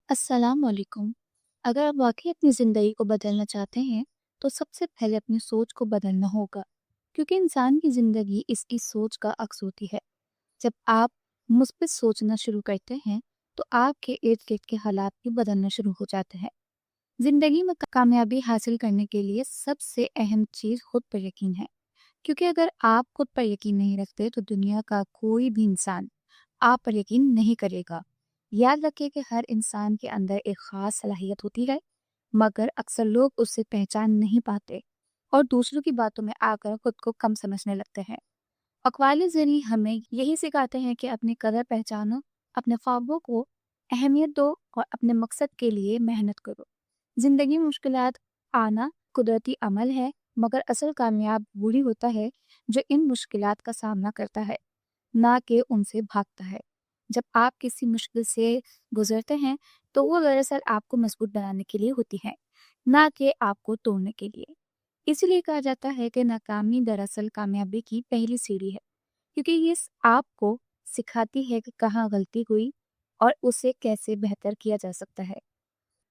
अस्सलाम वालेकुम। अगर आप वाक़ई अपनी ज़िंदगी को बदलना चाहते हैं, तो सबसे पहले अपनी सोच को बदलना होगा, क्योंकि इंसान की ज़िंदगी इसकी सोच का अक्स होती है। जब आप मुस्बित सोचना शुरू करते हैं, तो आपके इर्द-गिर्द के हालात भी बदलना शुरू हो जाते हैं। ज़िंदगी में कामयाबी हासिल करने के लिए सबसे अहम चीज़ खुद पर यकीन है, क्योंकि अगर आप खुद पर यकीन नहीं रखते, तो दुनिया का कोई भी इंसान आप पर यकीन नहीं करेगा। याद रखिए कि हर इंसान के अंदर एक खास सलाहियत होती है, मगर अक्सर लोग उसे पहचान नहीं पाते और दूसरों की बातों में आकर खुद को कम समझने लगते हैं। अक़वाल ज़री हमें यही सिखाते हैं कि अपनी कदर पहचानो, अपने ख्वाबों को अहमियत दो और अपने मकसद के लिए मेहनत करो। जिंदगी में मुश्किलात आना कुदरती अमल है, मगर असल कामयाब वही होता है जो इन मुश्किलात का सामना करता है, ना कि उनसे भागता है। जब आप किसी मुश्किल से गुजरते हैं, तो वो दरअसल आपको मजबूत बनाने के लिए होती है, ना कि आपको तोड़ने के लिए। इसीलिए कहा जाता है कि नाकामी दरअसल कामयाबी की पहली सीढ़ी है, क्योंकि ये आपको सिखाती है कि कहाँ गलती हुई और उसे कैसे बेहतर किया जा सकता है।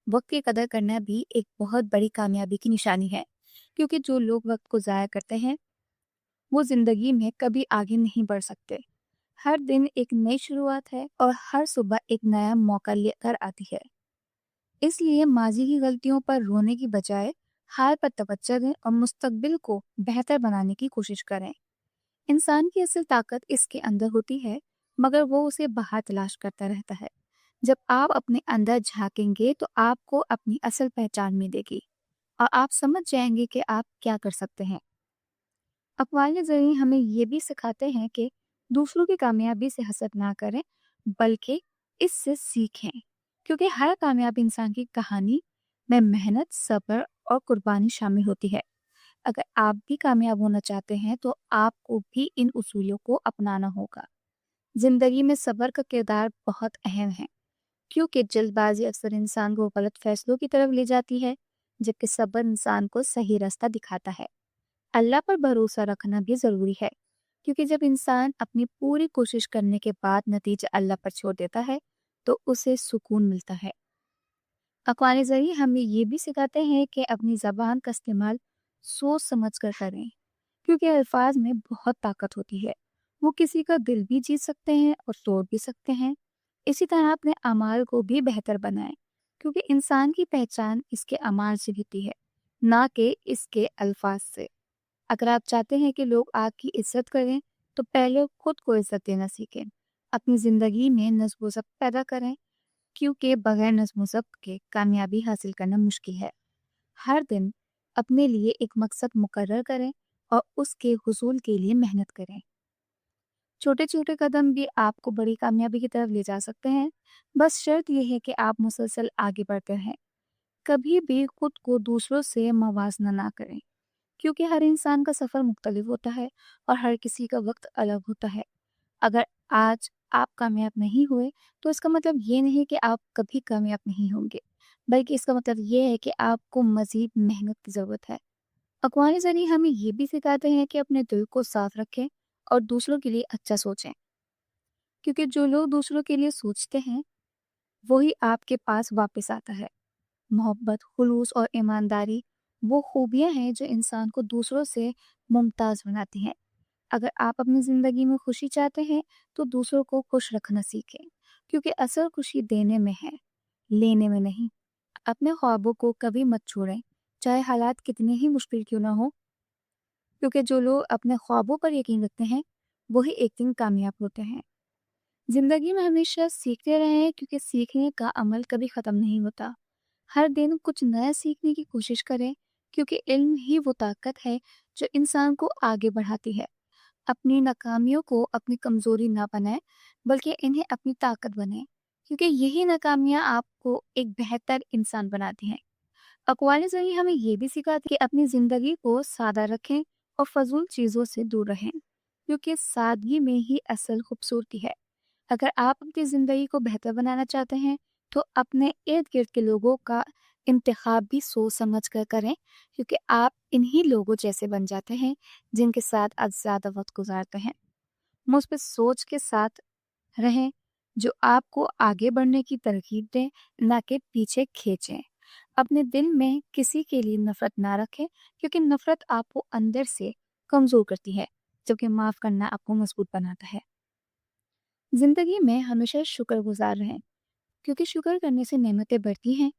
वक्त की कदर करना भी एक बहुत बड़ी कामयाबी की निशानी है, क्योंकि जो लोग वक्त को ज़ाया करते हैं, वो जिंदगी में कभी आगे नहीं बढ़ सकते। हर दिन एक नई शुरुआत है और हर सुबह एक नया मौका लेकर आती है। इसलिए माजी की गलतियों पर रोने की बजाय हाल पर तवज्जो दें और मुस्तकबिल को बेहतर बनाने की कोशिश करें। इंसान की असल ताकत इसके अंदर होती है, मगर वो उसे बाहर तलाश करता रहता है। जब आप अपने अंदर झांकेंगे, तो आपको अपनी असल पहचान मिलेगी और आप समझ जाएंगे कि आप क्या कर सकते हैं। अक़वाल ज़री हमें ये भी सिखाते हैं कि दूसरों की कामयाबी से हसद ना करें, बल्कि इससे सीखें, क्योंकि हर कामयाब इंसान की कहानी में मेहनत, सब्र और कुर्बानी शामिल होती है। अगर आप भी कामयाब होना चाहते हैं, तो आपको भी इन उसूलों को अपनाना होगा। जिंदगी में सब्र का किरदार बहुत अहम है, क्योंकि जल्दबाजी अक्सर इंसान को गलत फैसलों की तरफ ले जाती है, जबकि सब्र इंसान को सही रास्ता दिखाता है। अल्लाह पर भरोसा रखना भी ज़रूरी है, क्योंकि जब इंसान अपनी पूरी कोशिश करने के बाद नतीजा अल्लाह पर छोड़ देता है, तो उसे सुकून मिलता है। अक़वाल ज़री हमें ये भी सिखाते हैं कि अपनी ज़बान का इस्तेमाल सोच समझ कर करें, क्योंकि अल्फाज में बहुत ताकत होती है। वो किसी का दिल भी जीत सकते हैं और तोड़ भी सकते हैं। इसी तरह अपने अमाल को भी बेहतर बनाएं, क्योंकि इंसान की पहचान इसके अमाल से होती है, ना कि इसके अल्फाज से। अगर आप चाहते हैं कि लोग आपकी इज्जत करें, तो पहले खुद को इज्जत देना सीखें। अपनी ज़िंदगी में नज़्म व ज़ब्त पैदा करें, क्योंकि बगैर नज़्म व ज़ब्त के कामयाबी हासिल करना मुश्किल है। हर दिन अपने लिए एक मकसद मुकर्रर करें और उसके हुसूल के लिए मेहनत करें। छोटे छोटे कदम भी आपको बड़ी कामयाबी की तरफ ले जा सकते हैं। बस शर्त यह है कि आप मुसलसल आगे बढ़ते रहें। कभी भी खुद को दूसरों से मवाजना ना करें, क्योंकि हर इंसान का सफ़र मुख्तलिफ होता है और हर किसी का वक्त अलग होता है। अगर आज आप कामयाब नहीं हुए, तो इसका मतलब ये नहीं कि आप कभी कामयाब नहीं होंगे, बल्कि इसका मतलब ये है कि आपको मज़ीद मेहनत की ज़रूरत है। अक़वाल ज़री हमें ये भी सिखाते हैं कि अपने दिल को साफ रखें और दूसरों के लिए अच्छा सोचें, क्योंकि जो लोग दूसरों के लिए सोचते हैं, वही आपके पास वापस आता है। मोहब्बत, खुलूस और ईमानदारी वो खूबियाँ हैं जो इंसान को दूसरों से मुमताज़ बनाती हैं। अगर आप अपनी ज़िंदगी में खुशी चाहते हैं, तो दूसरों को खुश रखना सीखें, क्योंकि असल खुशी देने में है, लेने में नहीं। अपने ख्वाबों को कभी मत छोड़ें, चाहे हालात कितने ही मुश्किल क्यों ना हो, क्योंकि जो लोग अपने ख्वाबों पर यकीन रखते हैं, वही एक दिन कामयाब होते हैं। ज़िंदगी में हमेशा सीखते रहें, क्योंकि सीखने का अमल कभी ख़त्म नहीं होता। हर दिन कुछ नया सीखने की कोशिश करें, क्योंकि इल्म ही वो ताकत है जो इंसान को आगे बढ़ाती है। अपनी नाकामियों को अपनी कमजोरी ना बनाएं, बल्कि इन्हें अपनी ताकत बनाएं, क्योंकि यही नाकामियां आपको एक बेहतर इंसान बनाती हैं। अक़वाल ज़री हमें ये भी सिखाती है कि अपनी ज़िंदगी को सादा रखें और फजूल चीज़ों से दूर रहें, क्योंकि सादगी में ही असल खूबसूरती है। अगर आप अपनी ज़िंदगी को बेहतर बनाना चाहते हैं, तो अपने इर्द गिर्द के लोगों का इंतखाब भी सोच समझ कर करें, क्योंकि आप इन्हीं लोगों जैसे बन जाते हैं जिनके साथ आप ज़्यादा वक्त गुजारते हैं। मुस्बित सोच के साथ रहें, जो आपको आगे बढ़ने की तरकीब दें, ना कि पीछे खींचें। अपने दिल में किसी के लिए नफरत ना रखें, क्योंकि नफरत आपको अंदर से कमजोर करती है, जबकि माफ करना आपको मजबूत बनाता है। जिंदगी में हमेशा शुक्रगुजार रहें, क्योंकि शुक्र करने से नेमतें बढ़ती हैं।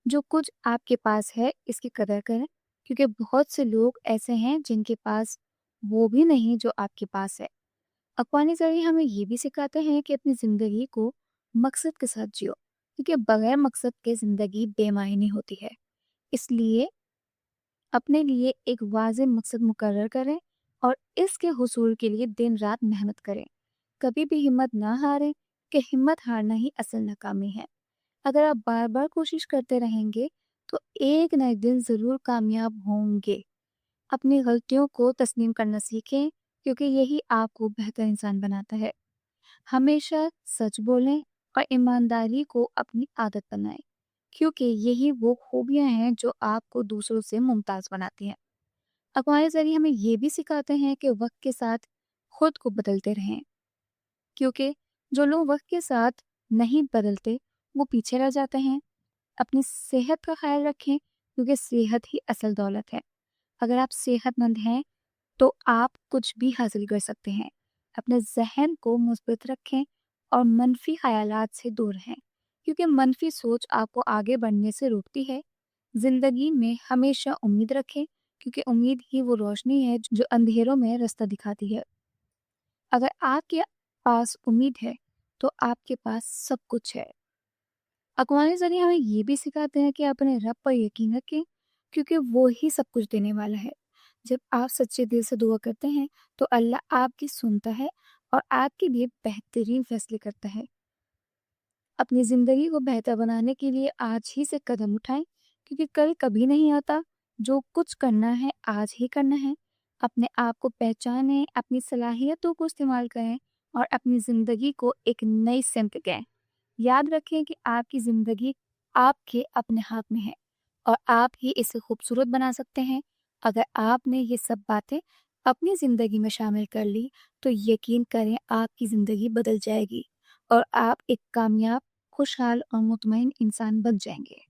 जो कुछ आपके पास है इसकी कदर करें, क्योंकि बहुत से लोग ऐसे हैं जिनके पास वो भी नहीं जो आपके पास है। अक़वानी ज़रिए हमें ये भी सिखाते हैं कि अपनी ज़िंदगी को मकसद के साथ जियो, क्योंकि बगैर मकसद के ज़िंदगी बेमायनी होती है। इसलिए अपने लिए एक वाज़ेह मकसद मुकर्रर करें और इसके हुसूल के लिए दिन रात मेहनत करें। कभी भी हिम्मत ना हारें, कि हिम्मत हारना ही असल नाकामी है। अगर आप बार बार कोशिश करते रहेंगे तो एक न एक दिन ज़रूर कामयाब होंगे। अपनी गलतियों को तस्लीम करना सीखें, क्योंकि यही आपको बेहतर इंसान बनाता है। हमेशा सच बोलें और ईमानदारी को अपनी आदत बनाएं, क्योंकि यही वो खूबियां हैं जो आपको दूसरों से मुमताज़ बनाती हैं। अक़वाल ज़रिए हमें ये भी सिखाते हैं कि वक्त के साथ खुद को बदलते रहें, क्योंकि जो लोग वक्त के साथ नहीं बदलते वो पीछे रह जाते हैं। अपनी सेहत का ख्याल रखें, क्योंकि सेहत ही असल दौलत है। अगर आप सेहतमंद हैं तो आप कुछ भी हासिल कर सकते हैं। अपने जहन को मुस्बित रखें और मनफी ख्यालात से दूर रहें, क्योंकि मनफी सोच आपको आगे बढ़ने से रोकती है। जिंदगी में हमेशा उम्मीद रखें, क्योंकि उम्मीद ही वो रोशनी है जो अंधेरों में रास्ता दिखाती है। अगर आपके पास उम्मीद है तो आपके पास सब कुछ है। अक़वाल ज़रिए हमें ये भी सिखाते हैं कि अपने रब पर यकीन रखें, क्योंकि वो ही सब कुछ देने वाला है। जब आप सच्चे दिल से दुआ करते हैं तो अल्लाह आपकी सुनता है और आपके लिए बेहतरीन फैसले करता है। अपनी ज़िंदगी को बेहतर बनाने के लिए आज ही से कदम उठाएं, क्योंकि कल कभी नहीं आता। जो कुछ करना है आज ही करना है। अपने आप को पहचानें, अपनी सलाहियतों को इस्तेमाल करें और अपनी ज़िंदगी को एक नई सिमत दें। याद रखें कि आपकी ज़िंदगी आपके अपने हाथ में है और आप ही इसे खूबसूरत बना सकते हैं। अगर आपने ये सब बातें अपनी ज़िंदगी में शामिल कर ली तो यकीन करें आपकी ज़िंदगी बदल जाएगी और आप एक कामयाब, खुशहाल और मुतमईन इंसान बन जाएंगे।